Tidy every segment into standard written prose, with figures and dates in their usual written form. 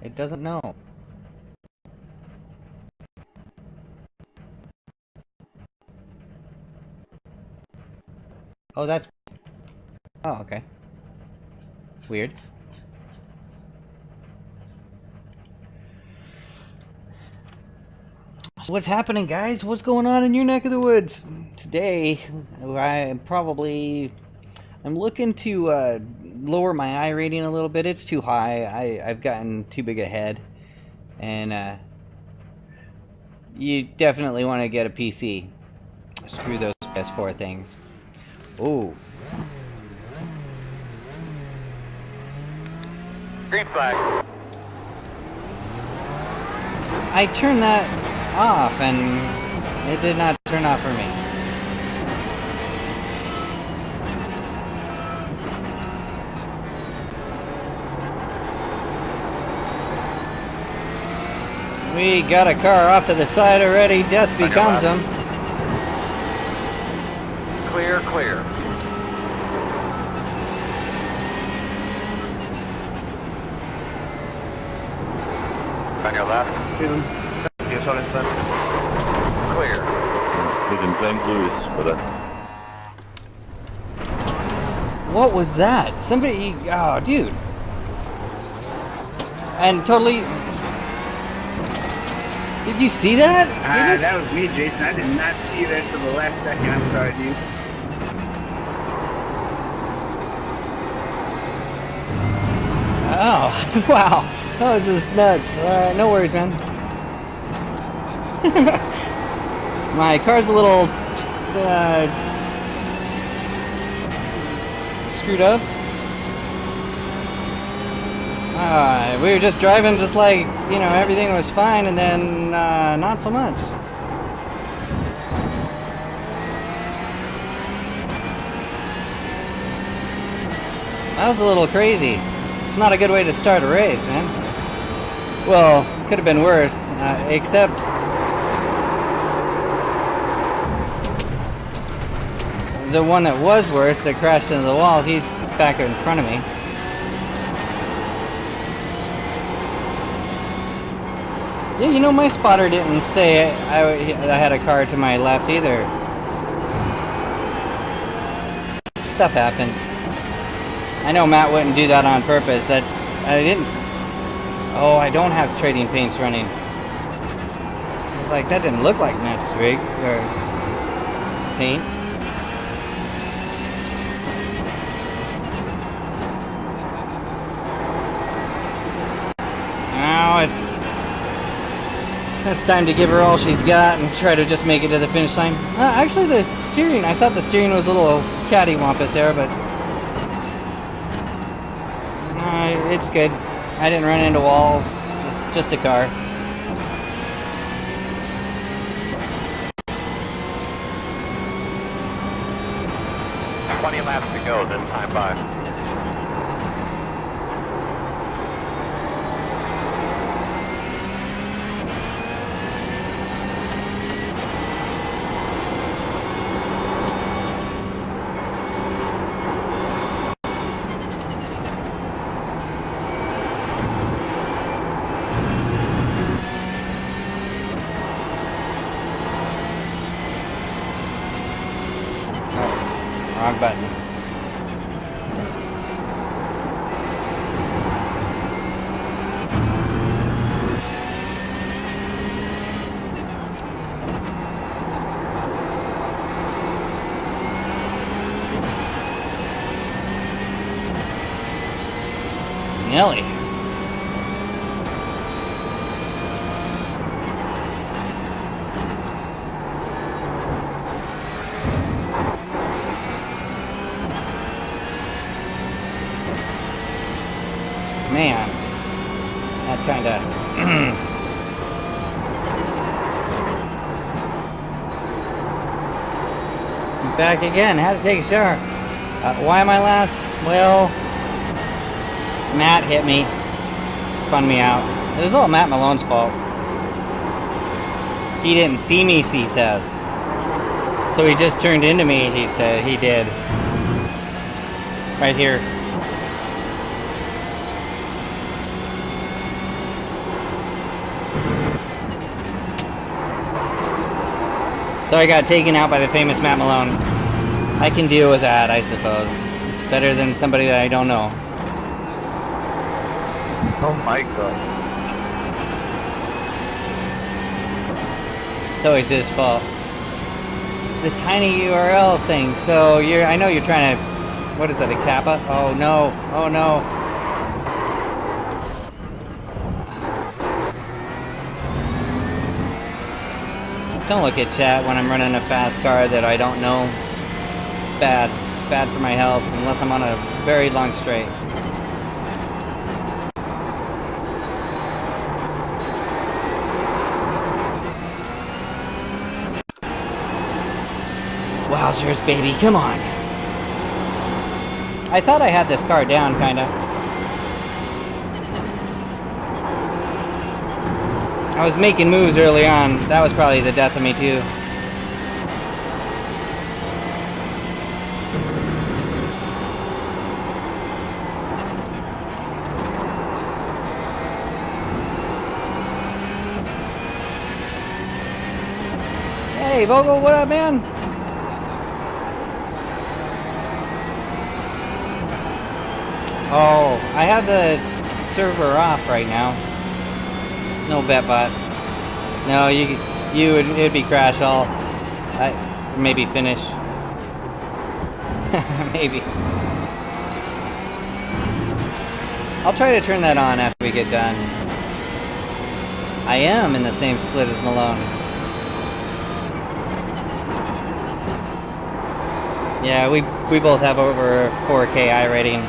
It doesn't know. Oh, that's... Oh, okay. Weird. So what's happening, guys? What's going on in your neck of the woods? Today, I'm looking to lower my I rating a little bit. It's too high. I've gotten too big a head. And you definitely want to get a PC. Screw those PS4 things. Ooh. Green flag. I turned that off and it did not turn off for me. We got a car off to the side already. Death becomes him. Clear, clear. On your left. Yes, on his left. Clear. He's in St. Louis for that. What was that? Somebody... Oh, dude. And totally... Did you see that? That was me, Jason. I did not see that till the last second. I'm sorry, dude. Oh, wow. That was just nuts. No worries, man. My car's a little screwed up. We were just driving just like, you know, everything was fine, and then not so much. That was a little crazy. It's not a good way to start a race, man. Well, it could have been worse, except the one that was worse that crashed into the wall, he's back in front of me. Yeah, you know, my spotter didn't say I had a car to my left either. Stuff happens. I know Matt wouldn't do that on purpose. I didn't... Oh, I don't have trading paints running. It's like, that didn't look like Matt's rig, or paint. Now it's time to give her all she's got and try to just make it to the finish line. Actually, the steering, I thought the steering was a little cattywampus there, but it's good. I didn't run into walls, just a car. There's 20 laps to go this time by. Wrong button. Nelly. Man, that kind of... Back again, had to take a shower. Why am I last? Well, Matt hit me, spun me out. It was all Matt Malone's fault. He didn't see me, he says. So he just turned into me, he said. He did. Right here. So I got taken out by the famous Matt Malone. I can deal with that, I suppose. It's better than somebody that I don't know. Oh my god. It's always his fault. The tiny URL thing. So I know you're trying to, what is that, a kappa? Oh no, oh no. Don't look at chat when I'm running a fast car that I don't know. It's bad. It's bad for my health unless I'm on a very long straight. Wowzers, baby, come on. I thought I had this car down, kinda. I was making moves early on. That was probably the death of me, too. Hey, Vogel, what up, man? Oh, I have the server off right now. No bet bot. No, it'd be crash all. Maybe finish. Maybe. I'll try to turn that on after we get done. I am in the same split as Malone. Yeah, we both have over 4K I rating.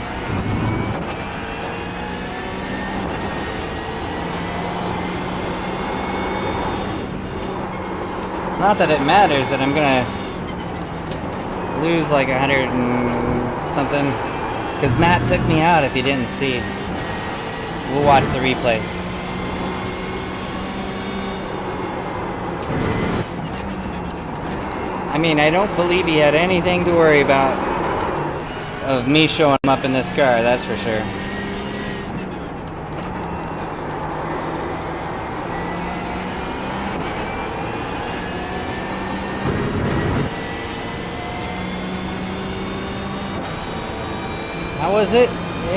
Not that it matters that I'm gonna lose like 100 and something, because Matt took me out if you didn't see. We'll watch the replay. I mean, I don't believe he had anything to worry about of me showing up in this car, that's for sure. How was it?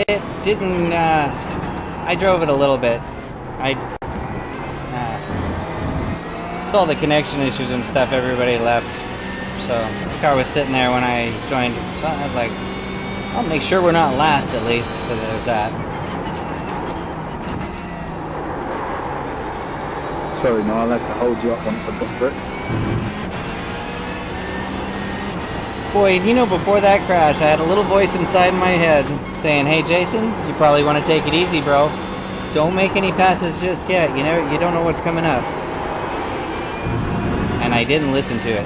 It didn't, I drove it a little bit. With all the connection issues and stuff, everybody left. So, the car was sitting there when I joined. So I was like, I'll make sure we're not last at least, so there's that. Sorry, no, I'll have to hold you up once I've got through it. Boy, you know, before that crash, I had a little voice inside my head saying, "Hey, Jason, you probably want to take it easy, bro. Don't make any passes just yet. You don't know what's coming up." And I didn't listen to it.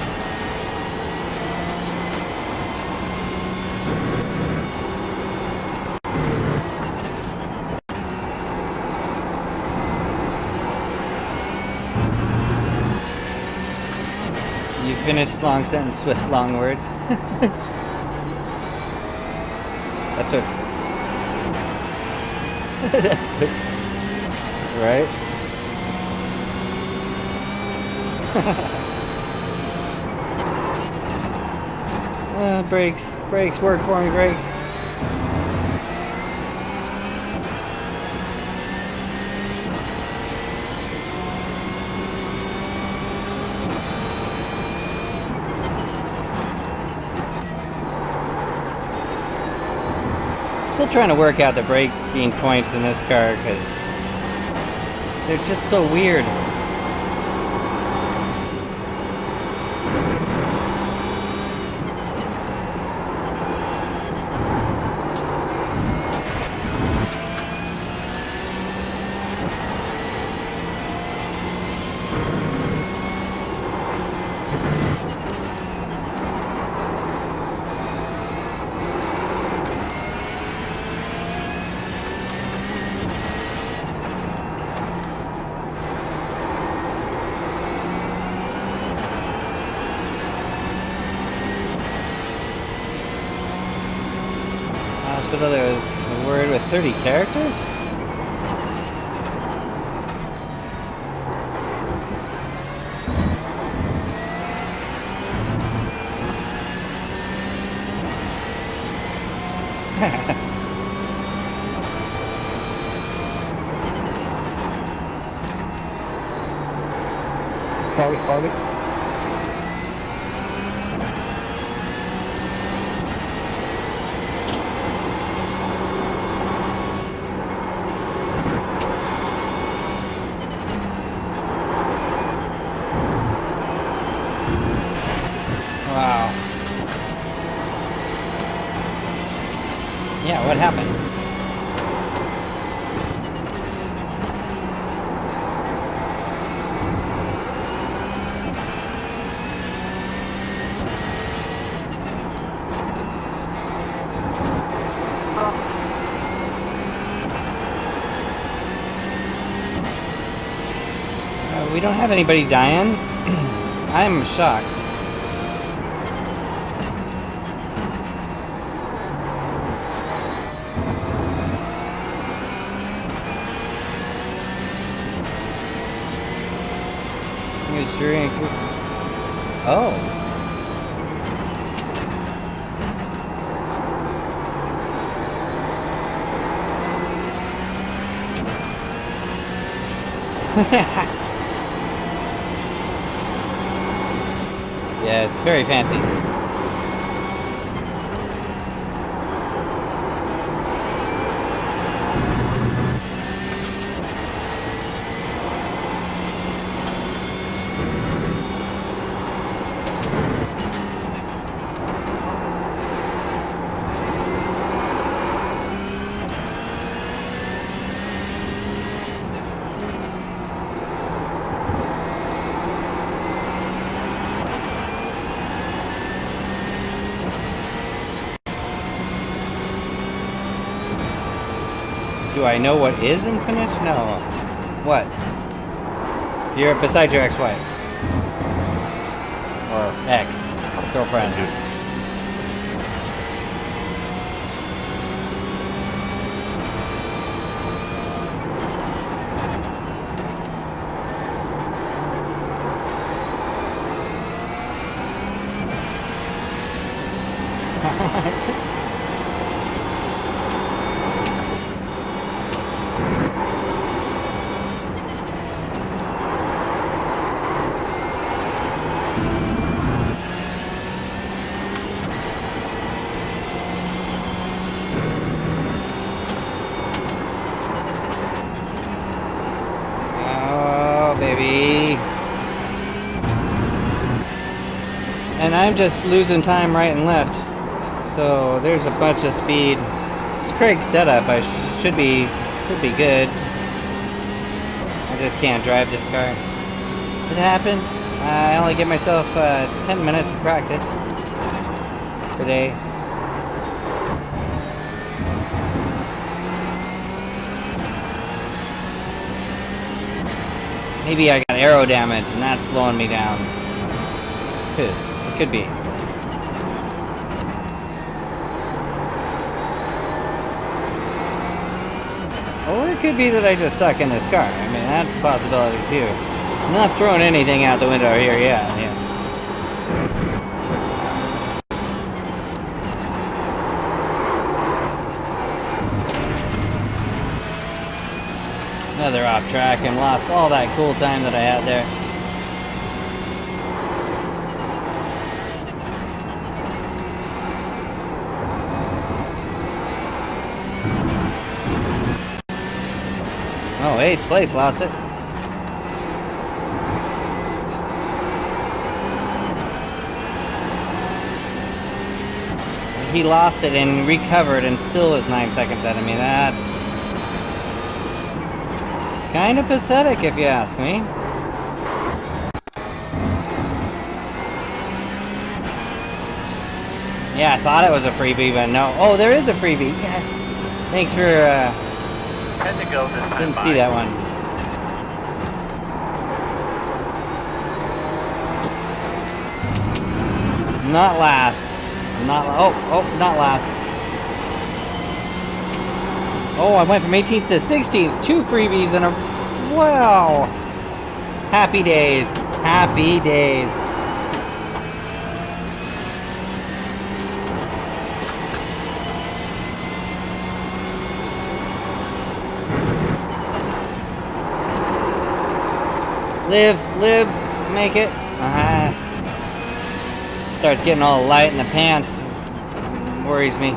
You finished long sentence with long words. That's what. That's what. Right? Brakes. Brakes. Work for me, brakes. Still trying to work out the braking points in this car because they're just so weird. Hospital, there was a word with 30 characters? Sorry. Wow. Yeah, what happened? We don't have anybody dying. I'm shocked. It's drink. Oh. Yes, very fancy. Do I know what is in Finnish? No. What? You're beside your ex-wife. Or ex. Girlfriend. Baby. And I'm just losing time right and left. So there's a bunch of speed. It's Craig's setup. I should be good. I just can't drive this car. It happens. I only give myself 10 minutes of practice today. Maybe I got aero damage and that's slowing me down. It could be. Or it could be that I just suck in this car. I mean, that's a possibility too. I'm not throwing anything out the window here yet. Yeah. Another off track and lost all that cool time that I had there. Oh, 8th place, lost it. He lost it and recovered and still is 9 seconds ahead of me. That's kind of pathetic, if you ask me. Yeah, I thought it was a freebie, but no. Oh, there is a freebie. Yes. Thanks for. 10 to go this time. Didn't see that one. Not last. Not. Not last. Oh, I went from 18th to 16th. 2 freebies in a... Wow. Happy days. Happy days. Live, make it. Starts getting all light in the pants. It worries me.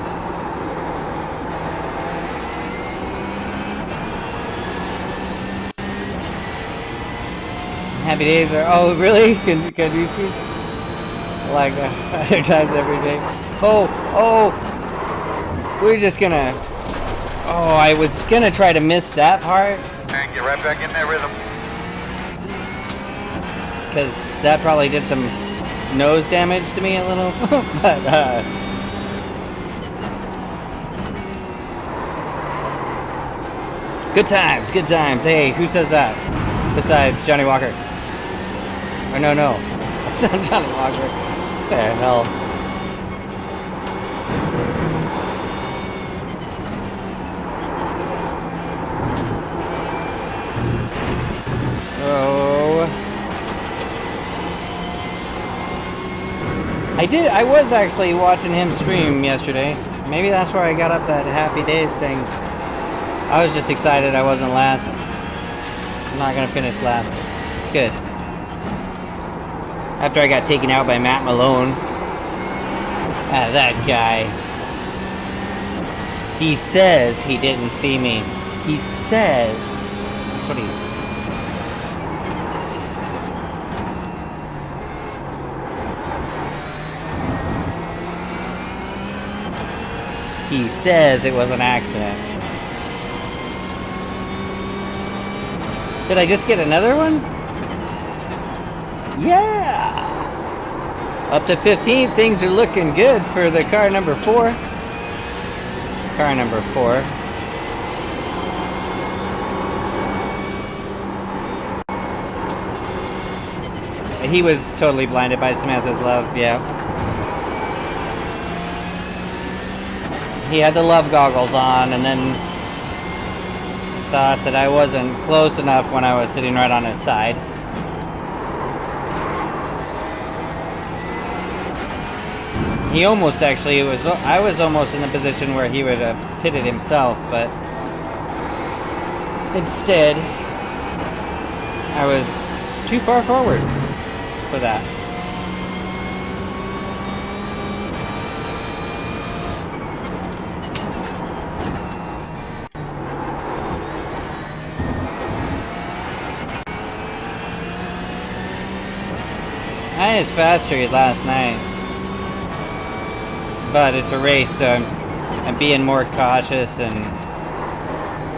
Happy days are, oh really? Caduceus? Like other times every day. Oh, we're just gonna, oh, I was gonna try to miss that part. And get right back in that rhythm. Because that probably did some nose damage to me a little. But, good times, good times. Hey, who says that? Besides Johnny Walker. Or no. It's not Johnny Walker. What the hell? Oh. I was actually watching him stream yesterday. Maybe that's where I got up that Happy Days thing. I was just excited I wasn't last. I'm not gonna finish last. It's good. After I got taken out by Matt Malone. That guy. He says he didn't see me. He says. That's what he's. He says it was an accident. Did I just get another one? Yeah! Up to 15, things are looking good for the car number 4. Car number 4. He was totally blinded by Samantha's love, yeah. He had the love goggles on and then thought that I wasn't close enough when I was sitting right on his side. He almost actually I was almost in a position where he would have pitted himself, but instead I was too far forward for that. I was faster last night, but it's a race, so I'm being more cautious and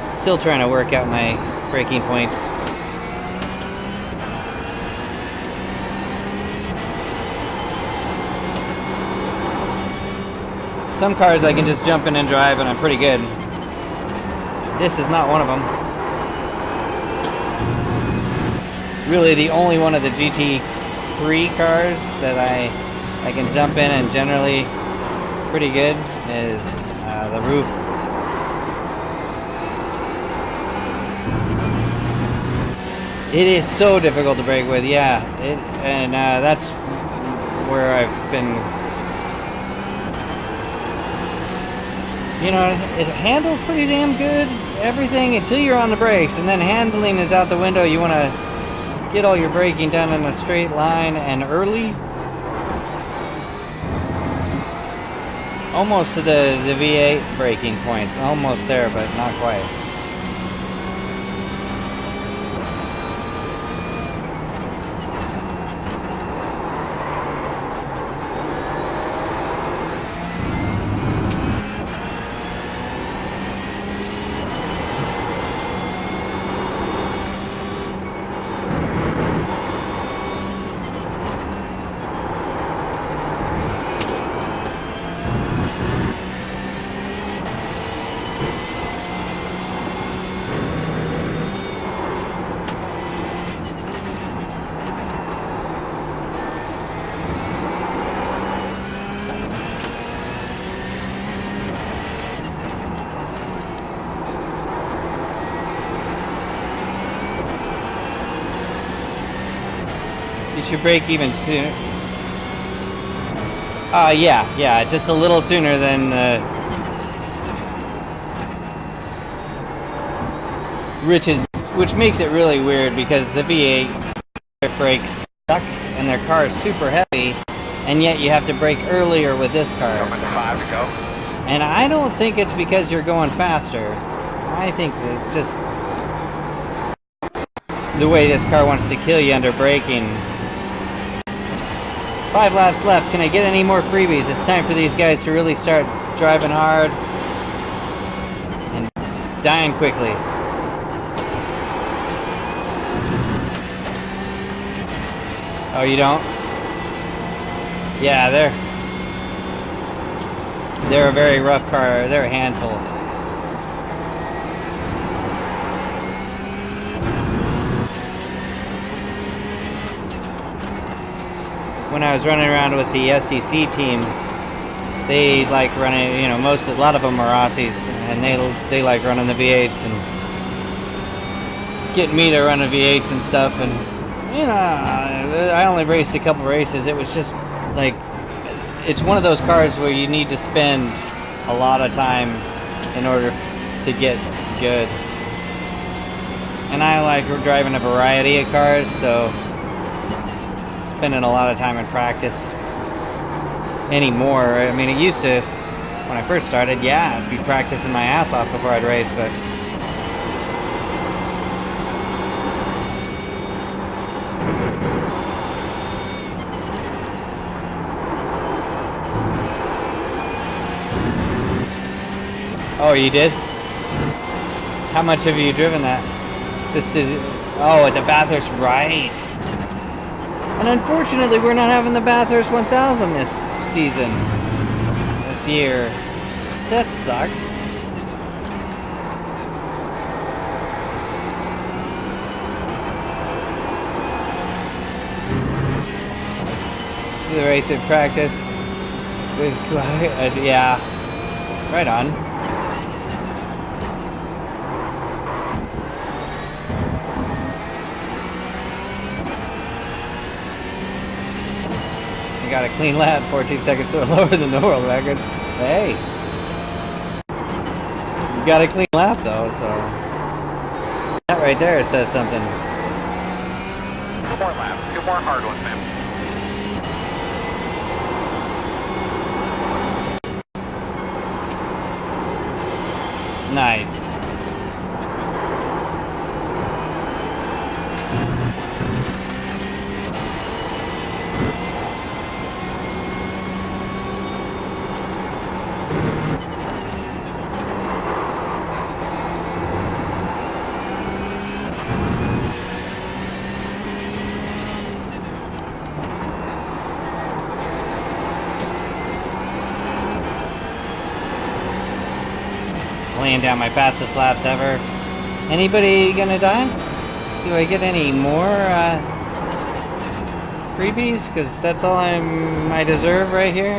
still trying to work out my braking points. Some cars I can just jump in and drive and I'm pretty good. This is not one of them. Really the only one of the GT3 cars that I can jump in and generally pretty good is the roof. It is so difficult to brake with, yeah. And that's where I've been. You know, it handles pretty damn good, everything until you're on the brakes, and then handling is out the window. You want to get all your braking done in a straight line and early. Almost to the V8 braking points. Almost there, but not quite. You should brake even sooner. Yeah, just a little sooner than which makes it really weird because the V8 brakes suck and their car is super heavy, and yet you have to brake earlier with this car. 5 to go. And I don't think it's because you're going faster. I think that just the way this car wants to kill you under braking. 5 laps left. Can I get any more freebies? It's time for these guys to really start driving hard and dying quickly. Oh, you don't? Yeah, they're a very rough car. They're a handful. When I was running around with the STC team, they like running, you know, a lot of them are Aussies, and they like running the V8s and getting me to run the V8s and stuff. And you know, I only raced a couple races. It was just like, it's one of those cars where you need to spend a lot of time in order to get good. And I like driving a variety of cars, so spending a lot of time in practice anymore. I mean, it used to, when I first started, yeah, I'd be practicing my ass off before I'd race, but oh, you did? How much have you driven that? Just to, oh, at the Bathurst, right. And unfortunately, we're not having the Bathurst 1000 this season, this year. That sucks. Do the race at practice. Yeah, right on. Got a clean lap, 14 seconds to lower than the world record. Hey, you got a clean lap though, so that right there says something. 2 more laps, 2 more hard ones, man. Nice. Laying down my fastest laps ever. Anybody gonna die? Do I get any more freebies? Because that's all I deserve right here.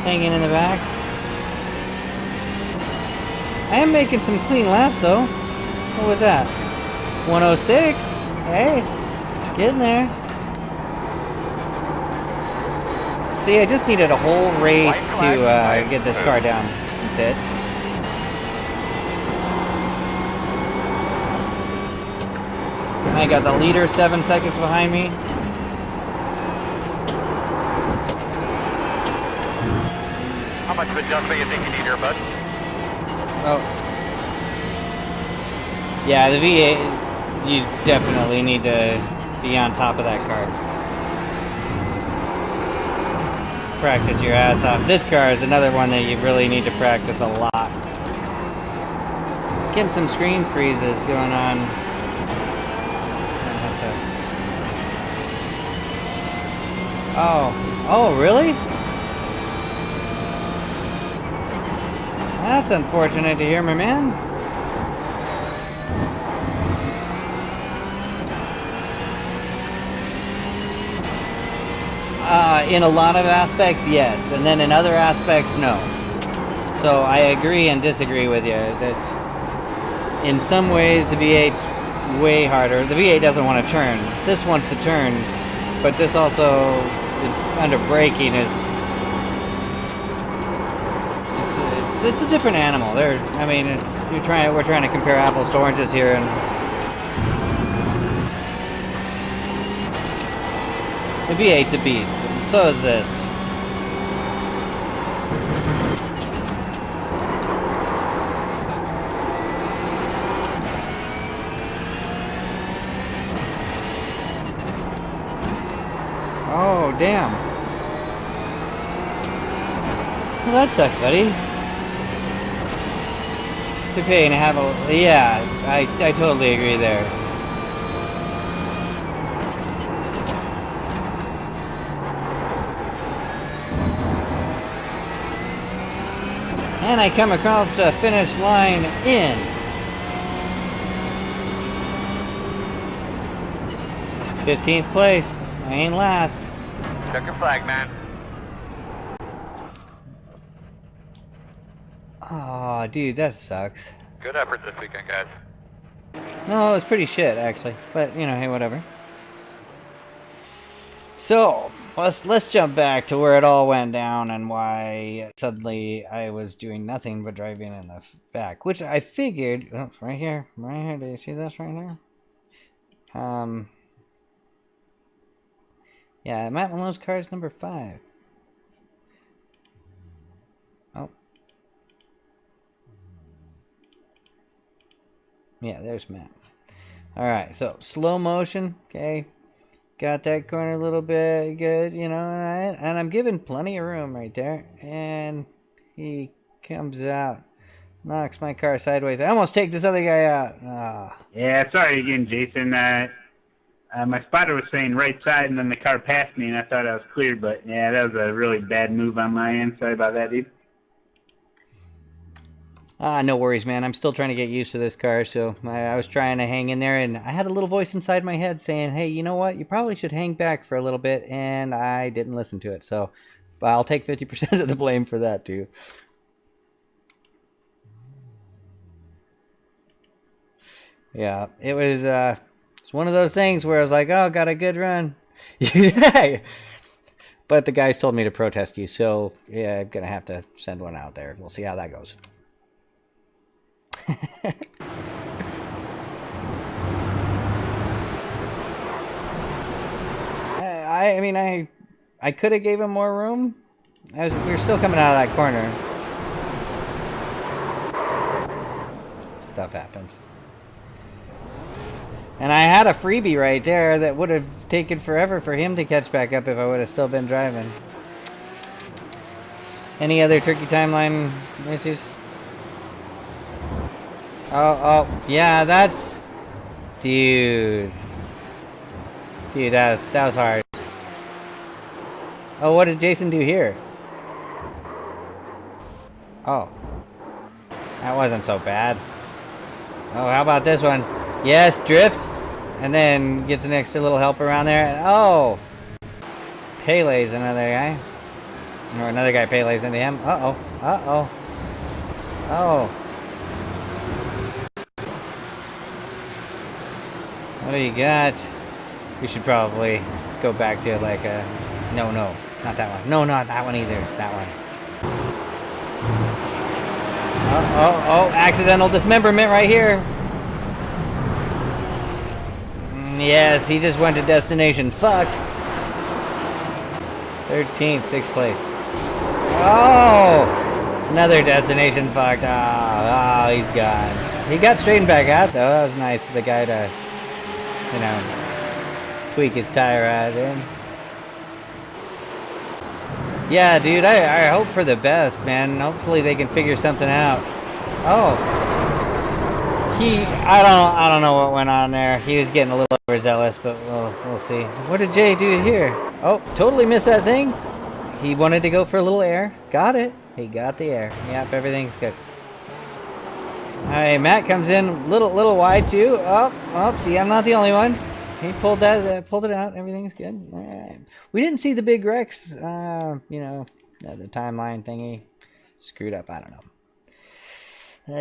Hanging in the back. I am making some clean laps though. What was that? 106? Hey, getting there. See, I just needed a whole race to get this car down. That's it. I got the leader 7 seconds behind me. How much of adjustment you think you need here, bud? Oh. Yeah, the V8, you definitely need to be on top of that car. Practice your ass off. This car is another one that you really need to practice a lot. Getting some screen freezes going on. Oh, really? That's unfortunate to hear, my man. In a lot of aspects, yes, and then in other aspects, no. So I agree and disagree with you that in some ways the V8's way harder. The V8 doesn't want to turn. This wants to turn, but this also, under braking, is it's a different animal. I mean, we're trying to compare apples to oranges here, and The V8's a beast, and so is this. Oh, damn. Well, that sucks, buddy. It's okay to have a... Yeah, I totally agree there. And I come across the finish line in 15th place. I ain't last. Check your flag, man. Oh, dude, that sucks. Good effort this weekend, guys. No, it was pretty shit, actually. But, you know, hey, whatever. So, let's jump back to where it all went down and why suddenly I was doing nothing but driving in the back. Which I figured... Oh, right here. Right here. Do you see this right here? Yeah, Matt Malone's car is number 5. Oh. Yeah, there's Matt. Alright, so slow motion. Okay. Got that corner a little bit good, you know, and I'm giving plenty of room right there. And he comes out. Knocks my car sideways. I almost take this other guy out. Oh. Yeah, sorry again, Jason. My spotter was saying right side, and then the car passed me, and I thought I was clear, but yeah, that was a really bad move on my end. Sorry about that, dude. No worries, man. I'm still trying to get used to this car, so I was trying to hang in there, and I had a little voice inside my head saying, hey, you know what? You probably should hang back for a little bit, and I didn't listen to it, so I'll take 50% of the blame for that, too. Yeah, it was it's one of those things where I was like, oh, got a good run. Yeah. But the guys told me to protest you, so yeah, I'm going to have to send one out there. We'll see how that goes. I mean, I could have gave him more room. We were still coming out of that corner. Stuff happens. And I had a freebie right there that would have taken forever for him to catch back up if I would have still been driving. Any other turkey timeline issues? Oh, yeah, that's... Dude, that was hard. Oh, what did Jason do here? Oh. That wasn't so bad. Oh, how about this one? Yes, drift. And then gets an extra little help around there. Oh. Pele's another guy. Or another guy Pele's into him. Uh-oh. Uh-oh. Oh. What do you got? We should probably go back to like a... No, not that one. No, not that one either. That one. Oh, accidental dismemberment right here. Yes, he just went to destination fucked. 13th, 6th place. Oh! Another destination fucked. Oh, he's gone. He got straightened back out, though. That was nice of the guy to, you know, tweak his tire out in. Yeah, dude, I hope for the best, man. Hopefully they can figure something out. Oh. I don't know what went on there. He was getting a little overzealous, but we'll see. What did Jay do here? Oh, totally missed that thing. He wanted to go for a little air. Got it. He got the air. Yep, everything's good. Alright, Matt comes in little wide too. Oh, see, I'm not the only one. He pulled it out. Everything's good. All right. We didn't see the big wrecks. You know, the timeline thingy screwed up. I don't know.